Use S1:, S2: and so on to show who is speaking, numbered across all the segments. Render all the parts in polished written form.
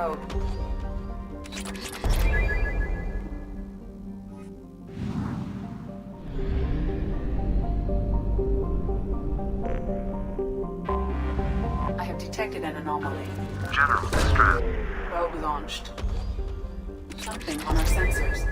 S1: probe. I have detected an anomaly.
S2: General distress.
S1: Probe launched. Something on our sensors.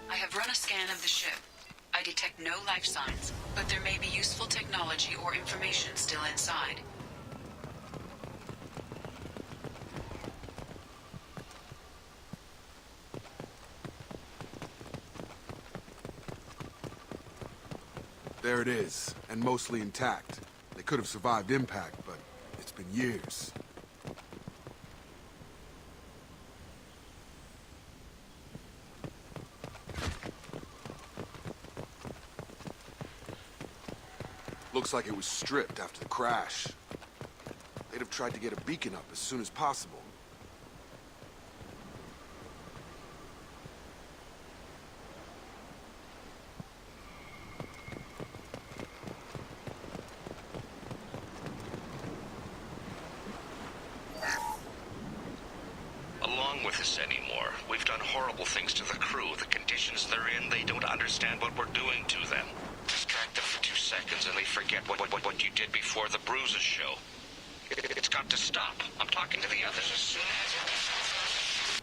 S1: I have run a scan of the ship. I detect no life signs, but there may be useful technology or information still inside.
S3: There it is, and mostly intact. They could have survived impact, but it's been years. Looks like it was stripped after the crash. They'd have tried to get a beacon up as soon as possible.
S4: Along with us anymore. We've done horrible things to the crew. The conditions they're in, they don't understand what we're doing to them. Distract them for 2 seconds and they forget what you did before the bruises show. It's got to stop. I'm talking to the others as soon as...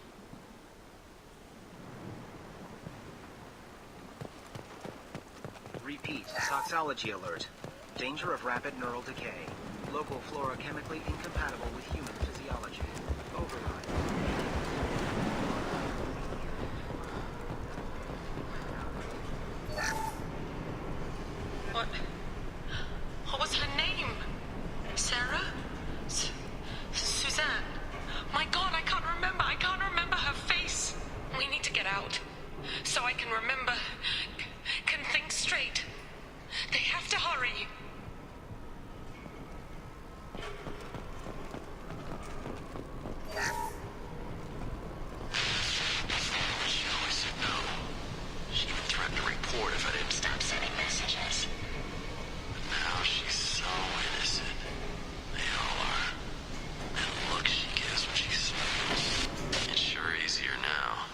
S2: Repeat. Toxology alert. Danger of rapid neural decay. Local flora chemically incompatible with human physiology. Override.
S5: What? What was her name? Sarah? Suzanne? My God, I can't remember. I can't remember her face. We need to get out. So I can remember. Can think straight. They have to hurry.
S4: She always said no. She even threatened to report if I didn't stop sending messages. But now she's so innocent. They all are. And look she gives when she smiles. It's sure easier now.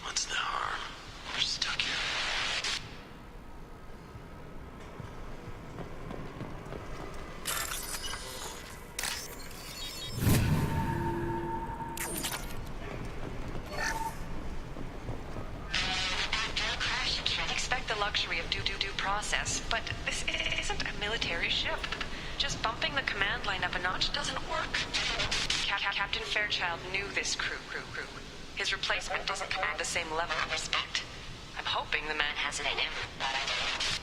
S4: What's the harm? We're stuck here.
S5: After a crash, you can't expect the luxury of due process, but this isn't a military ship. Just bumping the command line up a notch doesn't work. Captain Fairchild knew this crew. His replacement doesn't command the same level of respect. I'm hoping the man has it in him, but I don't.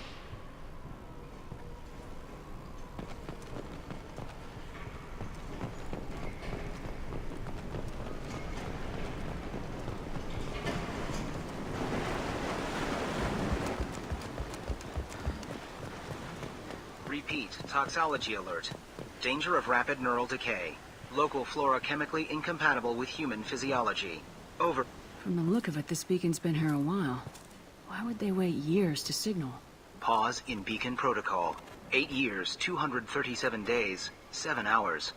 S2: Repeat. Toxology alert. Danger of rapid neural decay. Local flora chemically incompatible with human physiology. Over.
S6: From the look of it, this beacon's been here a while. Why would they wait years to signal?
S2: Pause in beacon protocol. 8 years, 237 days, 7 hours.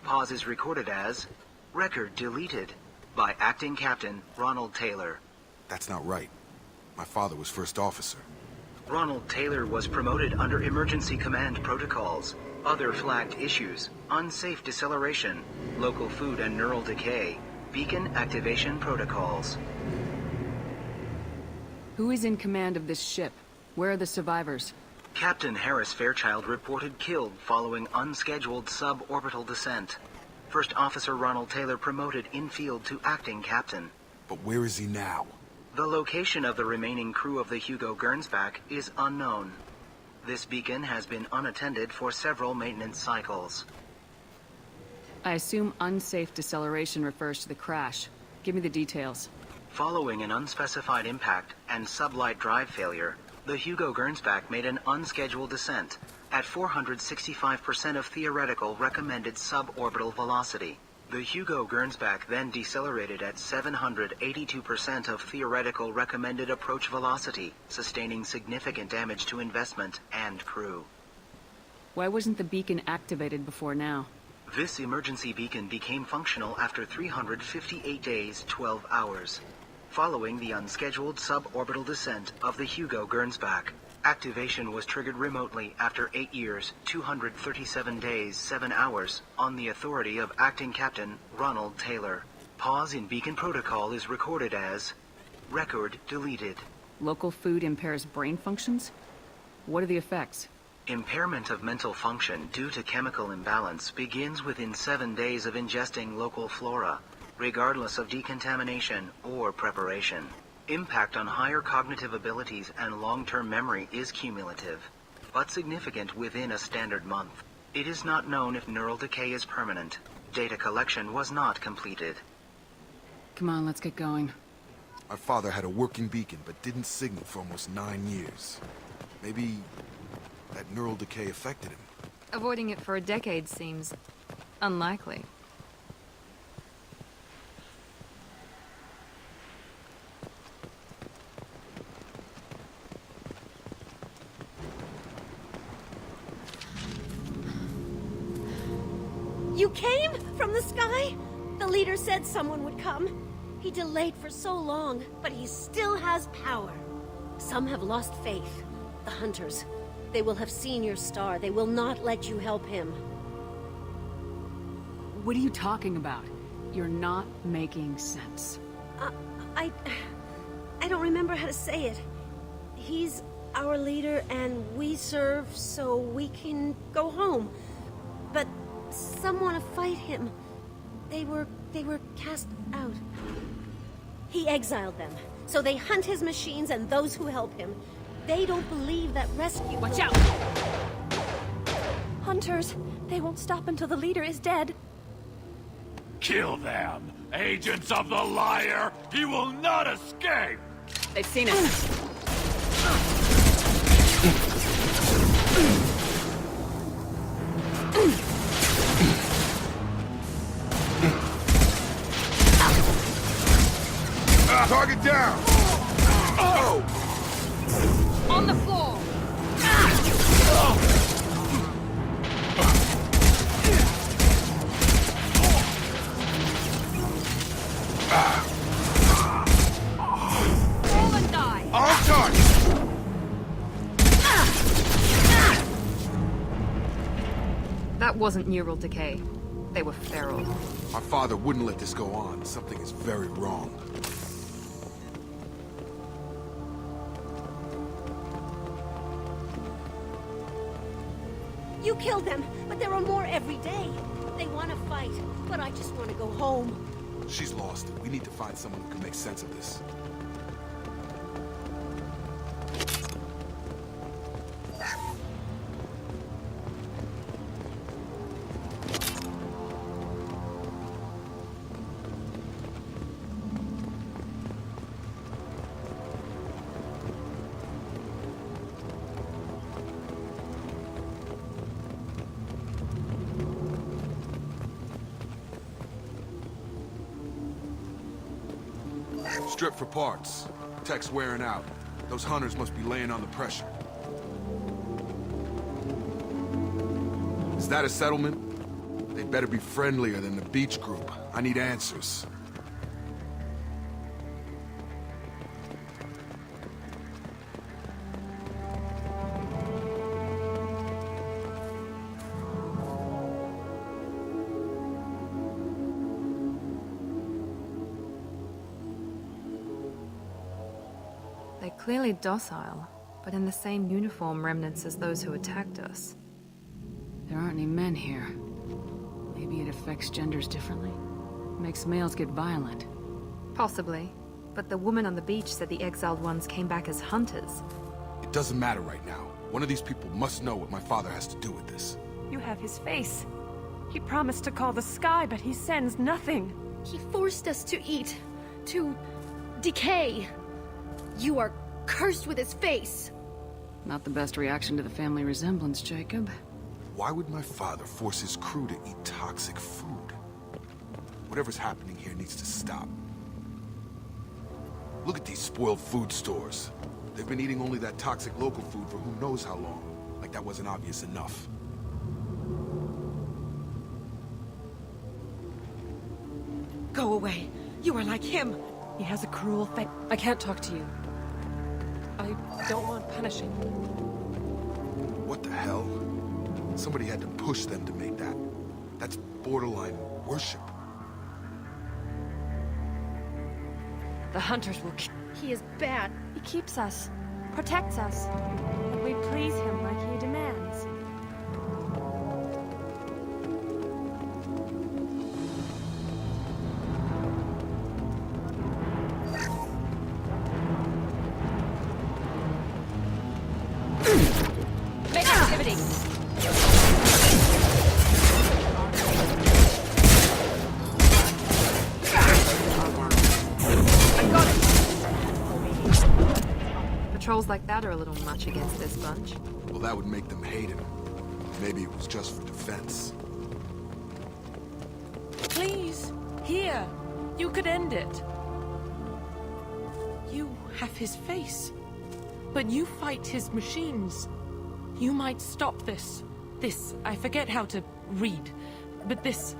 S2: Pause is recorded as record deleted by Acting Captain Ronald Taylor.
S3: That's not right. My father was first officer.
S2: Ronald Taylor was promoted under emergency command protocols. Other flagged issues: unsafe deceleration, local food and neural decay, beacon activation protocols.
S6: Who is in command of this ship? Where are the survivors?
S2: Captain Harris Fairchild reported killed following unscheduled suborbital descent. First Officer Ronald Taylor promoted in-field to acting captain.
S3: But where is he now?
S2: The location of the remaining crew of the Hugo Gernsback is unknown. This beacon has been unattended for several maintenance cycles.
S6: I assume unsafe deceleration refers to the crash. Give me the details.
S2: Following an unspecified impact and sublight drive failure, the Hugo Gernsback made an unscheduled descent at 465% of theoretical recommended suborbital velocity. The Hugo Gernsback then decelerated at 782% of theoretical recommended approach velocity, sustaining significant damage to investment and crew.
S6: Why wasn't the beacon activated before now?
S2: This emergency beacon became functional after 358 days, 12 hours. Following the unscheduled suborbital descent of the Hugo Gernsback, activation was triggered remotely after 8 years, 237 days, 7 hours, on the authority of Acting Captain Ronald Taylor. Pause in beacon protocol is recorded as record deleted.
S6: Local food impairs brain functions? What are the effects?
S2: Impairment of mental function due to chemical imbalance begins within 7 days of ingesting local flora, regardless of decontamination or preparation. Impact on higher cognitive abilities and long-term memory is cumulative, but significant within a standard month. It is not known if neural decay is permanent. Data collection was not completed.
S6: Come on, let's get going.
S3: My father had a working beacon, but didn't signal for almost 9 years. Maybe that neural decay affected him.
S7: Avoiding it for a decade seems unlikely.
S8: You came from the sky? The leader said someone would come. He delayed for so long, but he still has power. Some have lost faith. The hunters. They will have seen your star. They will not let you help him.
S6: What are you talking about? You're not making sense.
S8: I don't remember how to say it. He's our leader and we serve so we can go home. But some want to fight him. They were cast out. He exiled them, so they hunt his machines and those who help him. They don't believe that rescue...
S6: Watch out!
S7: Hunters, they won't stop until the leader is dead.
S9: Kill them! Agents of the liar! He will not escape!
S6: They've seen us.
S3: Target down! Oh!
S7: On the floor! Roll and die!
S3: On target!
S7: That wasn't neural decay. They were feral.
S3: My father wouldn't let this go on. Something is very wrong.
S8: You killed them, but there are more every day. They want to fight, but I just want to go home.
S3: She's lost it. We need to find someone who can make sense of this. Strip for parts. Tech's wearing out. Those hunters must be laying on the pressure. Is that a settlement? They'd better be friendlier than the beach group. I need answers.
S7: They clearly docile, but in the same uniform remnants as those who attacked us.
S6: There aren't any men here. Maybe it affects genders differently. Makes males get violent.
S7: Possibly. But the woman on the beach said the exiled ones came back as hunters.
S3: It doesn't matter right now. One of these people must know what my father has to do with this.
S10: You have his face. He promised to call the sky, but he sends nothing.
S8: He forced us to eat, to decay. You are cursed with his face.
S6: Not the best reaction to the family resemblance, Jacob.
S3: Why would my father force his crew to eat toxic food? Whatever's happening here needs to stop. Look at these spoiled food stores. They've been eating only that toxic local food for who knows how long. Like that wasn't obvious enough.
S10: Go away. You are like him. He has a cruel fate. I can't talk to you. I don't want punishing.
S3: What the hell? Somebody had to push them to make that. That's borderline worship.
S10: The hunters will kill.
S8: He is bad.
S10: He keeps us, protects us, and we please him like he demands. Make activity!
S7: Patrols like that are a little much against this bunch.
S3: Well, that would make them hate him. Maybe it was just for defense.
S10: Please, here. You could end it. You have his face. But you fight his machines. You might stop this. This, I forget how to read. But this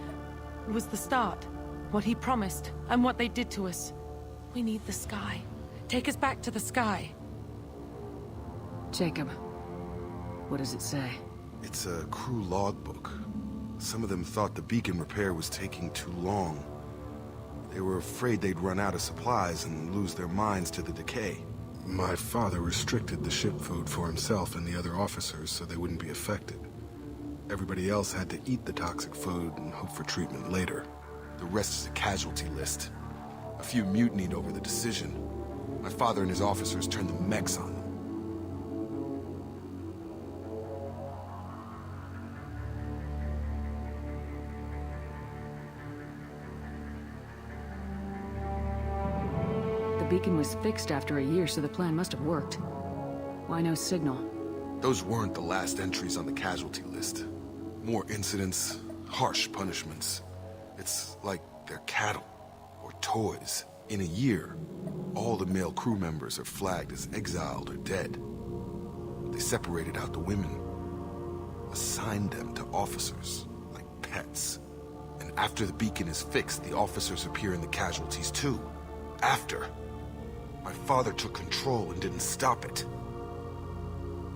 S10: was the start. What he promised, and what they did to us. We need the sky. Take us back to the sky.
S6: Jacob, what does it say?
S3: It's a crew logbook. Some of them thought the beacon repair was taking too long. They were afraid they'd run out of supplies and lose their minds to the decay. My father restricted the ship food for himself and the other officers so they wouldn't be affected. Everybody else had to eat the toxic food and hope for treatment later. The rest is a casualty list. A few mutinied over the decision. My father and his officers turned the mechs on them.
S6: The beacon was fixed after a year, so the plan must have worked. Why no signal?
S3: Those weren't the last entries on the casualty list. More incidents, harsh punishments. It's like they're cattle, or toys. In a year, all the male crew members are flagged as exiled or dead. They separated out the women, assigned them to officers, like pets. And after the beacon is fixed, the officers appear in the casualties too. After. My father took control and didn't stop it.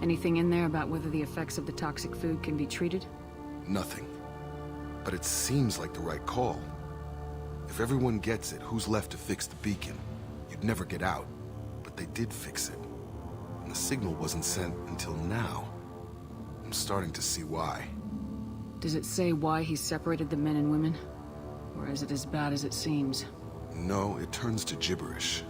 S6: Anything in there about whether the effects of the toxic food can be treated?
S3: Nothing. But it seems like the right call. If everyone gets it, who's left to fix the beacon? You'd never get out. But they did fix it. And the signal wasn't sent until now. I'm starting to see why.
S6: Does it say why he separated the men and women? Or is it as bad as it seems?
S3: No, it turns to gibberish.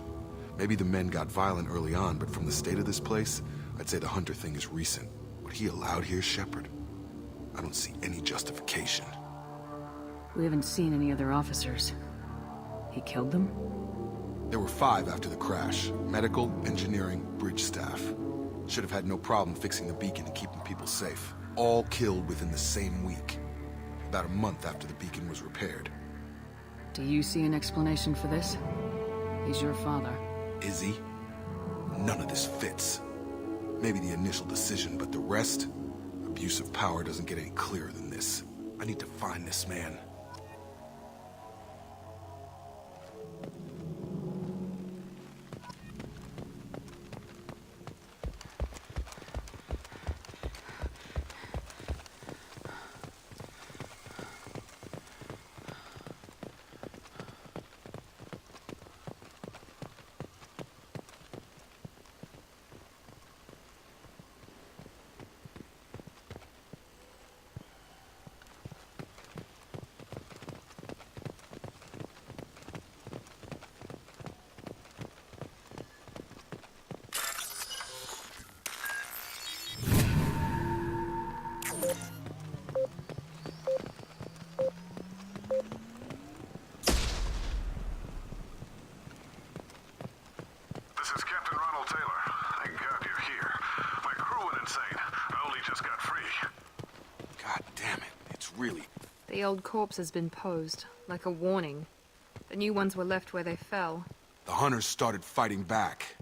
S3: Maybe the men got violent early on, but from the state of this place, I'd say the Hunter thing is recent. What he allowed here, Shepard? I don't see any justification.
S6: We haven't seen any other officers. He killed them?
S3: There were 5 after the crash. Medical, engineering, bridge staff. Should have had no problem fixing the beacon and keeping people safe. All killed within the same week. About a month after the beacon was repaired.
S6: Do you see an explanation for this? He's your father.
S3: Is he? None of this fits. Maybe the initial decision, but the rest? Abuse of power doesn't get any clearer than this. I need to find this man. God damn it. It's really...
S7: The old corpse has been posed, like a warning. The new ones were left where they fell.
S3: The hunters started fighting back.